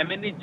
MNA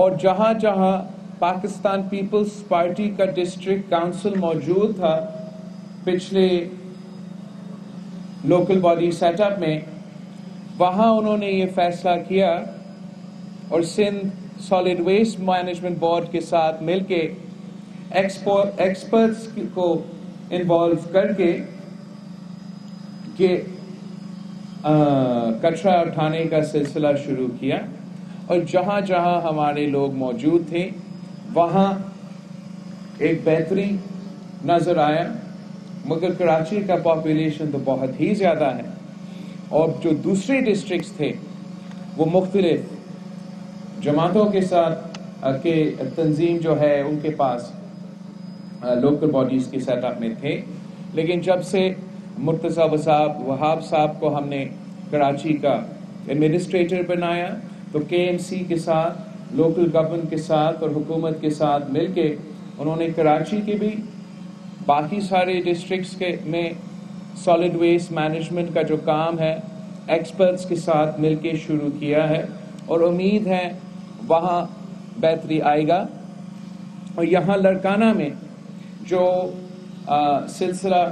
اور جہاں جہاں پاکستان پیپلز پارٹی کا ڈسٹرکٹ کاؤنسل موجود تھا پچھلے لوکل باڈی سیٹ اپ میں، وہاں انہوں نے یہ فیصلہ کیا اور Sindh solid waste management board کے ساتھ مل کے ایکسپرٹس کو انوالو کر کے کہ کچرا اٹھانے کا سلسلہ شروع کیا، اور جہاں جہاں ہمارے لوگ موجود تھے وہاں ایک بہتری نظر آیا، مگر کراچی کا پاپولیشن تو بہت ہی زیادہ ہے، اور جو دوسرے ڈسٹرکٹس تھے وہ مختلف جماعتوں کے ساتھ کے تنظیم جو ہے ان کے پاس لوکل باڈیز کے سیٹ اپ میں تھے، لیکن جب سے مرتضی وہاب صاحب کو ہم نے کراچی کا ایڈمنسٹریٹر بنایا تو کے ایم سی کے ساتھ، لوکل گورنمنٹ کے ساتھ اور حکومت کے ساتھ مل کے انہوں نے کراچی کے بھی باقی سارے ڈسٹرکٹس کے میں سالڈ ویسٹ مینجمنٹ کا جو کام ہے ایکسپرٹس کے ساتھ مل کے شروع کیا ہے، اور امید ہے وہاں بہتری آئے گا۔ اور یہاں لڑکانہ میں جو سلسلہ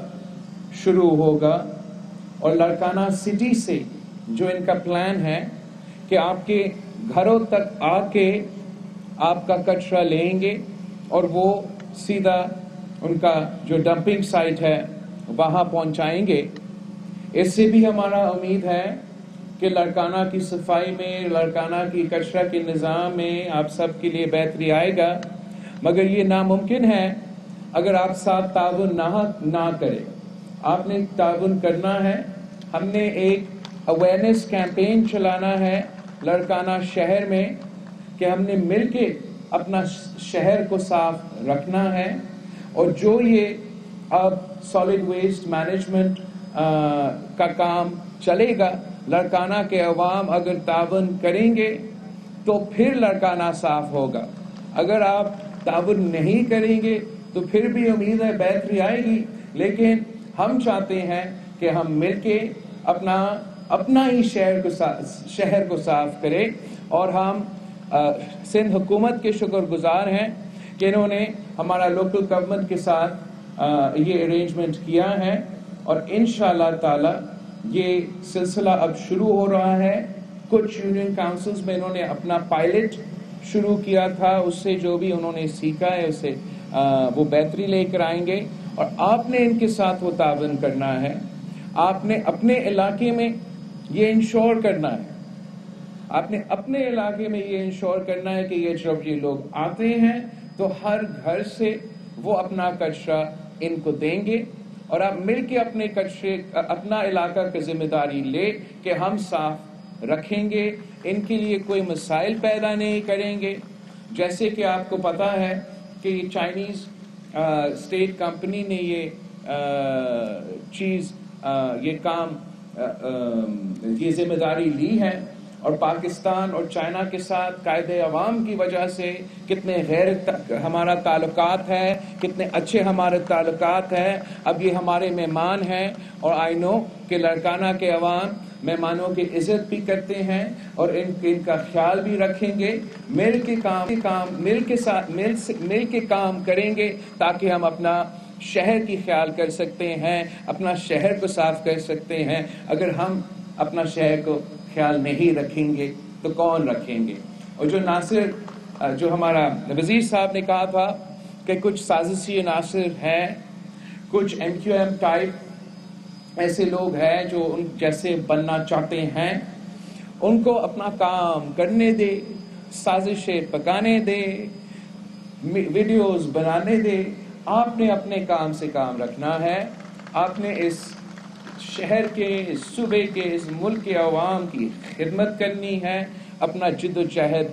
شروع ہوگا، اور لڑکانہ سٹی سے جو ان کا پلان ہے کہ آپ کے گھروں تک آ کے آپ کا کچرا لیں گے اور وہ سیدھا ان کا جو ڈمپنگ سائٹ ہے وہاں پہنچائیں گے۔ اس سے بھی ہمارا امید ہے کہ لڑکانہ کی صفائی میں، لڑکانہ کی کچرا کے نظام میں آپ سب کے لیے بہتری آئے گا، مگر یہ ناممکن ہے اگر آپ ساتھ تعاون نہ کریں۔ آپ نے تعاون کرنا ہے۔ ہم نے ایک اویئرنیس کیمپین چلانا ہے لڑکانہ شہر میں کہ ہم نے مل کے اپنا شہر کو صاف رکھنا ہے، اور جو یہ اب سالڈ ویسٹ مینجمنٹ کا کام چلے گا، لڑکانہ کے عوام اگر تعاون کریں گے تو پھر لڑکانہ صاف ہوگا۔ اگر آپ تعاون نہیں کریں گے تو پھر بھی امید ہے بہتری آئے گی، لیکن ہم چاہتے ہیں کہ ہم مل کے اپنا ہی شہر کو صاف کریں، اور ہم سندھ حکومت کے شکر گزار ہیں کہ انہوں نے ہمارا لوکل گورنمنٹ کے ساتھ یہ ارینجمنٹ کیا ہے، اور انشاءاللہ تعالی یہ سلسلہ اب شروع ہو رہا ہے۔ کچھ یونین کاؤنسلز میں انہوں نے اپنا پائلٹ شروع کیا تھا، اس سے جو بھی انہوں نے سیکھا ہے اسے وہ بہتری لے کر آئیں گے، اور آپ نے ان کے ساتھ وہ تعاون کرنا ہے۔ آپ نے اپنے علاقے میں یہ انشور کرنا ہے، آپ نے اپنے علاقے میں یہ انشور کرنا ہے کہ یہ جب یہ لوگ آتے ہیں تو ہر گھر سے وہ اپنا کچرا ان کو دیں گے، اور آپ مل کے اپنے کچرے اپنا علاقہ کی ذمہ داری لے کہ ہم صاف رکھیں گے، ان کے لیے کوئی مسائل پیدا نہیں کریں گے۔ جیسے کہ آپ کو پتا ہے کہ یہ چائنیز اسٹیٹ کمپنی نے یہ کام یہ ذمہ داری لی ہے، اور پاکستان اور چائنا کے ساتھ قائد عوام کی وجہ سے کتنے ہمارا تعلقات ہے، کتنے اچھے ہمارے تعلقات ہیں۔ اب یہ ہمارے مہمان ہیں، اور آئی نو کہ لڑکانہ کے عوام مہمانوں کی عزت بھی کرتے ہیں اور ان کا خیال بھی رکھیں گے۔ مل کے کام کریں گے تاکہ ہم اپنا شہر کی خیال کر سکتے ہیں، اپنا شہر کو صاف کر سکتے ہیں۔ اگر ہم اپنا شہر کو خیال نہیں رکھیں گے تو کون رکھیں گے؟ اور جو ہمارا وزیر صاحب نے کہا تھا کہ کچھ سازشی عناصر ہیں، کچھ ایم کیو ایم ٹائپ ایسے لوگ ہیں جو ان جیسے بننا چاہتے ہیں، ان کو اپنا کام کرنے دے، سازشیں پکانے دے، ویڈیوز بنانے دے۔ آپ نے اپنے کام سے کام رکھنا ہے، آپ نے اس شہر کے، اس صوبے کے، اس ملک کے عوام کی خدمت کرنی ہے، اپنا جد و جہد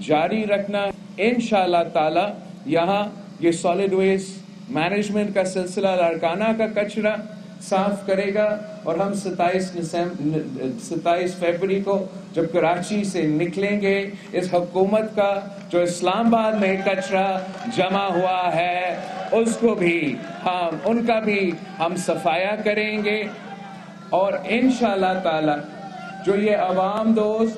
جاری رکھنا۔ انشاءاللہ تعالی یہاں یہ سالڈ ویسٹ مینجمنٹ کا سلسلہ لڑکانہ کا کچرا صاف کرے گا، اور ہم 27 فروری کو جب کراچی سے نکلیں گے، اس حکومت کا جو اسلام آباد میں کچرا جمع ہوا ہے اس کو بھی ان کا بھی ہم صفایا کریں گے، اور انشاءاللہ تعالی جو یہ عوام دوست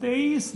23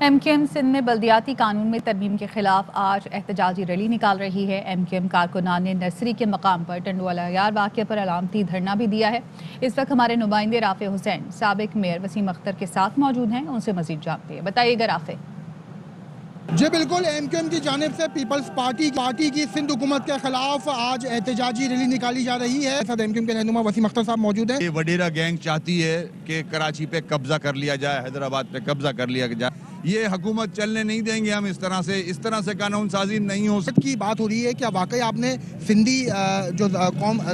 ایم کیو ایم سندھ میں بلدیاتی قانون میں ترمیم کے خلاف آج احتجاجی ریلی نکال رہی ہے۔ ایم کیو ایم کارکنان نے نرسری کے مقام پر ٹنڈوالا یار واقعے پر علامتی دھرنا بھی دیا ہے۔ اس وقت ہمارے نمائندے رافع حسین سابق میئر وسیم اختر کے ساتھ موجود ہیں، ان سے مزید جانتے ہیں۔ بتائیے گا رافع۔ جی بالکل، ایم کیو ایم کی جانب سے پیپلز پارٹی کی سندھ حکومت کے خلاف آج احتجاجی ریلی نکالی جا رہی ہے۔ ایم کیو ایم کے رہنما وسیم اختر صاحب موجود ہیں۔ یہ وڈیرا گینگ چاہتی ہے کہ کراچی پہ قبضہ کر لیا جائے، حیدرآباد پہ قبضہ کر لیا جائے، یہ حکومت چلنے نہیں دیں گے ہم۔ اس طرح سے قانون سازی نہیں ہو سکتی۔ کی بات ہو رہی ہے، کیا واقعی آپ نے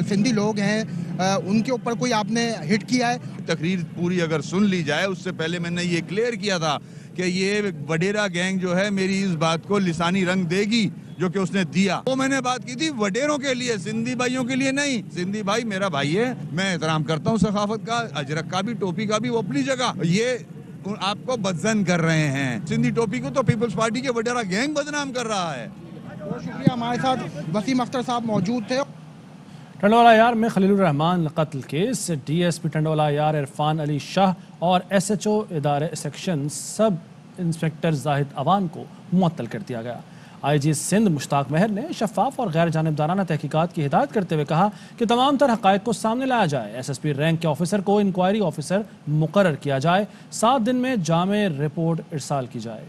سندھی لوگ ہیں ان کے اوپر کوئی آپ نے ہٹ کیا ہے؟ تقریر پوری اگر سن لی جائے، اس سے پہلے میں نے یہ کلیئر کیا تھا کہ یہ وڈیرا گینگ جو ہے میری اس بات کو لسانی رنگ دے گی جو کہ اس نے دیا۔ وہ میں نے بات کی تھی وڈیروں کے لیے، سندھی بھائیوں کے لیے نہیں۔ سندھی بھائی میرا بھائی ہے، میں احترام کرتا ہوں ثقافت کا، اجرک کا بھی، ٹوپی کا بھی، وہ اپنی جگہ۔ یہ آپ کو بدزن کر رہے ہیں۔ سندھی ٹوپی کو تو پیپلز پارٹی کے وڈیرا گینگ بدنام کر رہا ہے۔ بہت شکریہ، ہمارے ساتھ وسیم اختر صاحب موجود تھے۔ ٹنڈوالا یار میں خلیل الرحمان قتل کیس، ڈی ایس پی ٹنڈوالا یار عرفان علی شاہ اور ایس ایچ او ادارے سیکشن سب انسپیکٹر زاہد عوان کو معطل کر دیا گیا۔ آئی جی سندھ مشتاق مہر نے شفاف اور غیر جانبدارانہ تحقیقات کی ہدایت کرتے ہوئے کہا کہ تمام تر حقائق کو سامنے لایا جائے۔ ایس ایس پی رینک کے آفیسر کو انکوائری آفیسر مقرر کیا جائے، 7 دن میں جامع رپورٹ ارسال کی جائے۔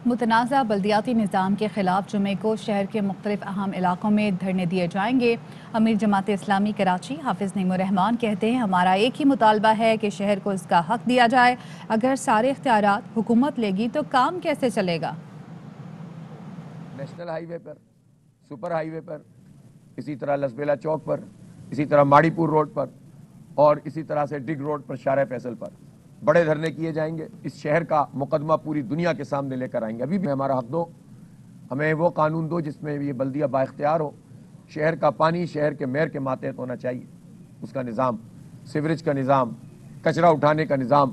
متنازع بلدیاتی نظام کے خلاف جمعے کو شہر کے مختلف اہم علاقوں میں دھرنے دیے جائیں گے۔ امیر جماعت اسلامی کراچی حافظ نعیم الرحمان کہتے ہیں ہمارا ایک ہی مطالبہ ہے کہ شہر کو اس کا حق دیا جائے۔ اگر سارے اختیارات حکومت لے گی تو کام کیسے چلے گا؟ نیشنل ہائی وے پر، سپر ہائی وے پر، اسی طرح لسبیلا چوک پر، اسی طرح ماڑی پور روڈ پر اور اسی طرح سے ڈگ روڈ پر، شارع فیصل پر بڑے دھرنے کیے جائیں گے۔ اس شہر کا مقدمہ پوری دنیا کے سامنے لے کر آئیں گے۔ ابھی بھی ہمارا حق دو، ہمیں وہ قانون دو جس میں یہ بلدیہ با اختیار ہو۔ شہر کا پانی شہر کے میئر کے ماتحت ہونا چاہیے، اس کا نظام، سیوریج کا نظام، کچرا اٹھانے کا نظام۔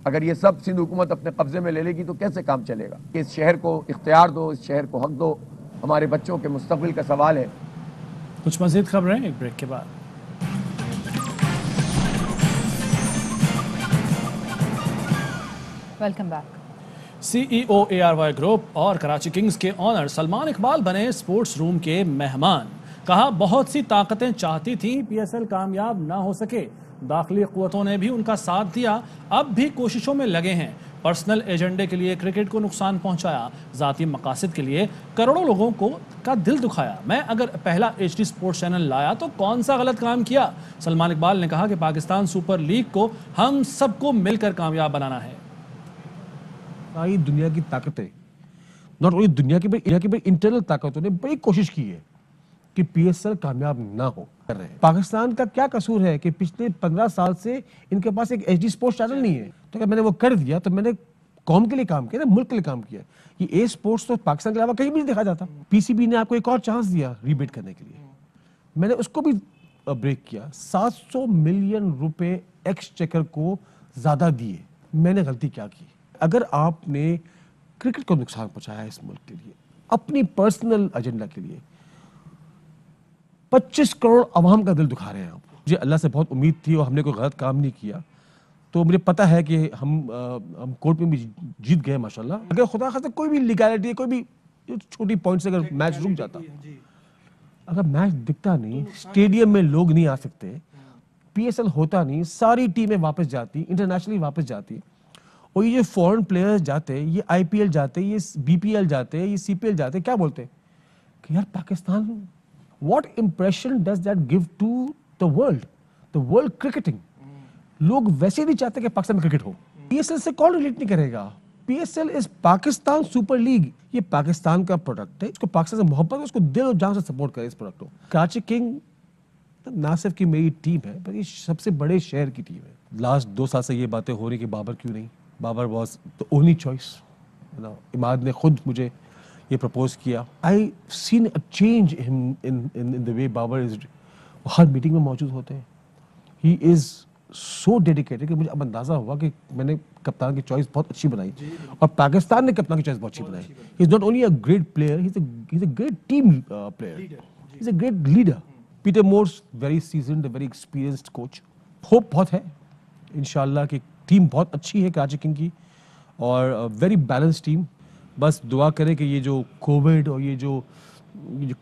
اگر یہ سب سندھ حکومت اپنے قبضے میں لے لے گی تو کیسے کام چلے گا؟ اس شہر کو اختیار دو، اس شہر کو حق دو، ہمارے بچوں کے مستقبل کا سوال ہے۔ کچھ مزید خبریں ایک بریک کے بعد۔ Welcome back. C E O A R Y group اور کراچی کنگز کے آنر سلمان اقبال بنے اسپورٹس روم کے مہمان۔ کہا بہت سی طاقتیں چاہتی تھیں پی ایس ایل کامیاب نہ ہو سکے، داخلی قوتوں نے بھی ان کا ساتھ دیا، اب بھی کوششوں میں لگے ہیں۔ پرسنل ایجنڈے کے لیے کرکٹ کو نقصان پہنچایا، ذاتی مقاصد کے لیے کروڑوں لوگوں کا دل دکھایا۔ میں اگر پہلا ایچ ڈی اسپورٹس چینل لایا تو کون سا غلط کام کیا؟ سلمان اقبال نے کہا کہ پاکستان سپر لیگ کو ہم سب کو مل کر کامیاب بنانا ہے۔ ساری دنیا کی طاقتیں، ناٹ اونلی دنیا کی بڑی انٹرنل طاقتوں نے بڑی کوشش کی ہے کہ پی ایس ایل کامیاب نہ ہو کر رہے ہیں۔ پاکستان کا کیا قصور ہے کہ پچھلے 15 سال سے ان کے پاس ایک ایچ ڈی اسپورٹس چینل نہیں ہے؟ تو اگر میں نے وہ کر دیا تو میں نے قوم کے لیے کام کیا، ملک کے لیے کام کیا۔ یہ اے اسپورٹس تو پاکستان کے علاوہ کہیں بھی نہیں دیکھا جاتا۔ پی سی بی نے آپ کو ایک اور چانس دیا ریبیٹ کرنے کے لیے، میں نے اس کو بھی بریک کیا۔ 700 ملین روپے ایکسچیکر کو زیادہ دیے۔ میں نے غلطی کیا کی؟ اگر آپ نے کرکٹ کو نقصان پہنچایا اس ملک کے لیے، اپنی پرسنل ایجنڈا کے لیے، 25 کروڑ عوام کا دل دکھا رہے ہیں آپ۔ مجھے اللہ سے بہت امید تھی اور ہم نے کوئی غلط کام نہیں کیا، تو مجھے پتا ہے کہ ہم کورٹ میں بھی جیت گئے ماشاءاللہ۔ اگر خدا خاصہ کوئی بھی لیگیلٹی، کوئی بھی چھوٹی پوائنٹ سے اگر میچ رک جاتا، اگر میچ دکھتا نہیں، اسٹیڈیم میں لوگ نہیں آ سکتے، پی ایس ایل ہوتا نہیں، ساری ٹیمیں واپس جاتی، انٹرنیشنلی واپس جاتی، اور یہ فورن پلیئرز جاتے، یہ آئی پی ایل جاتے، یہ بی پی ایل جاتے، یہ سی پی ایل جاتے، کیا بولتے کہ یار Pakistan, what impression does that give to the world cricketing? لوگ ویسے نہیں چاہتے کہ پاکستان میں کرکٹ ہو۔ پی ایس ایل سے کون ریلیٹ نہیں کرے گا؟ P S L is Pakistan super league, یہ پاکستان کا پروڈکٹ ہے، اس کو پاکستان سے محبت ہے، اس کو دل اور جان سے سپورٹ کرے اس پروڈکٹ کو۔ کراچی کنگ نہ صرف کی میری ٹیم ہے بلکہ یہ سب سے بڑے شہر کی ٹیم ہے۔ لاسٹ 2 سال سے یہ باتیں ہو رہی کہ بابر کیوں نہیں؟ Babar was the only choice. اماد نے خود مجھے یہ پرپوز کیا۔ I seen a change in the way Babar is، Hare meeting میں موجود ہوتے ہیں۔ He is so dedicated کہ مجھے اب اندازہ ہوا کہ میں نے کپتان کی چوائس بہت اچھی بنائی، اور پاکستان نے کپتان کی چوائس بہت اچھی بنائی۔ He is not only a great player, he's a great team player. He's a great leader. Peter Moore's very seasoned, a very experienced coach. Hope بہت ہے انشاءاللہ کہ ٹیم بہت اچھی ہے کراچی کنگ کی اور ویری بیلنس ٹیم. بس دعا کریں کہ یہ جو کووڈ اور یہ جو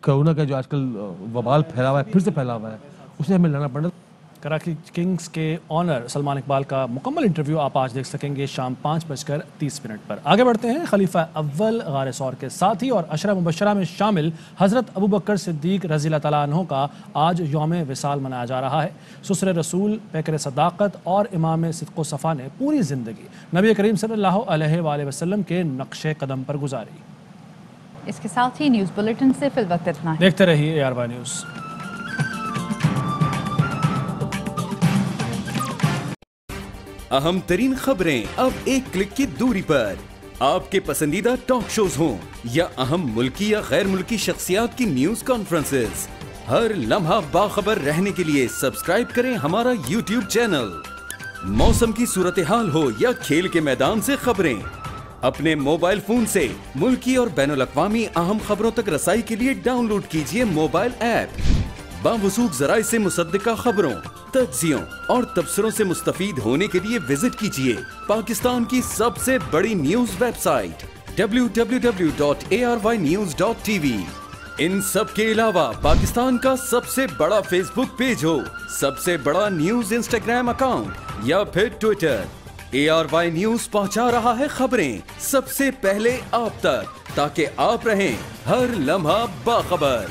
کرونا کا جو آج کل وبال پھیلا ہوا ہے پھر سے پھیلا ہوا ہے اس سے ہمیں لڑنا پڑنا. کراچی کنگز کے آنر سلمان اقبال کا مکمل انٹرویو آپ آج دیکھ سکیں گے شام 5:30 پر. آگے بڑھتے ہیں. خلیفہ اول غار ثور کے ساتھی اور عشرہ مبشرہ میں شامل حضرت ابوبکر صدیق رضی اللہ تعالیٰ عنہ کا آج یوم وصال منایا جا رہا ہے. سسر رسول، پیکر صداقت اور امام صدق و صفا نے پوری زندگی نبی کریم صلی اللہ علیہ وآلہ وسلم کے نقش قدم پر گزاری. اس کے ساتھ ہی نیوز بلیٹن سے فی الوقت اتنا ہے. دیکھتے رہیے AR نیوز. اہم ترین خبریں اب ایک کلک کی دوری پر. آپ کے پسندیدہ ٹاک شوز ہوں یا اہم ملکی یا غیر ملکی شخصیات کی نیوز کانفرنسز، ہر لمحہ باخبر رہنے کے لیے سبسکرائب کریں ہمارا YouTube چینل. موسم کی صورتحال ہو یا کھیل کے میدان سے خبریں، اپنے موبائل فون سے ملکی اور بین الاقوامی اہم خبروں تک رسائی کے لیے ڈاؤن لوڈ کیجیے موبائل ایپ. باوثوق ذرائع سے مصدقہ خبروں، تجزیوں اور تبصروں سے مستفید ہونے کے لیے وزٹ کیجیے پاکستان کی سب سے بڑی نیوز ویب سائٹ www.arYnews.tv. ان سب کے علاوہ پاکستان کا سب سے بڑا فیس بک پیج ہو، سب سے بڑا نیوز انسٹاگرام اکاؤنٹ یا پھر ٹویٹر، ARY نیوز پہنچا رہا ہے خبریں سب سے پہلے آپ تک تاکہ آپ رہیں ہر لمحہ باخبر.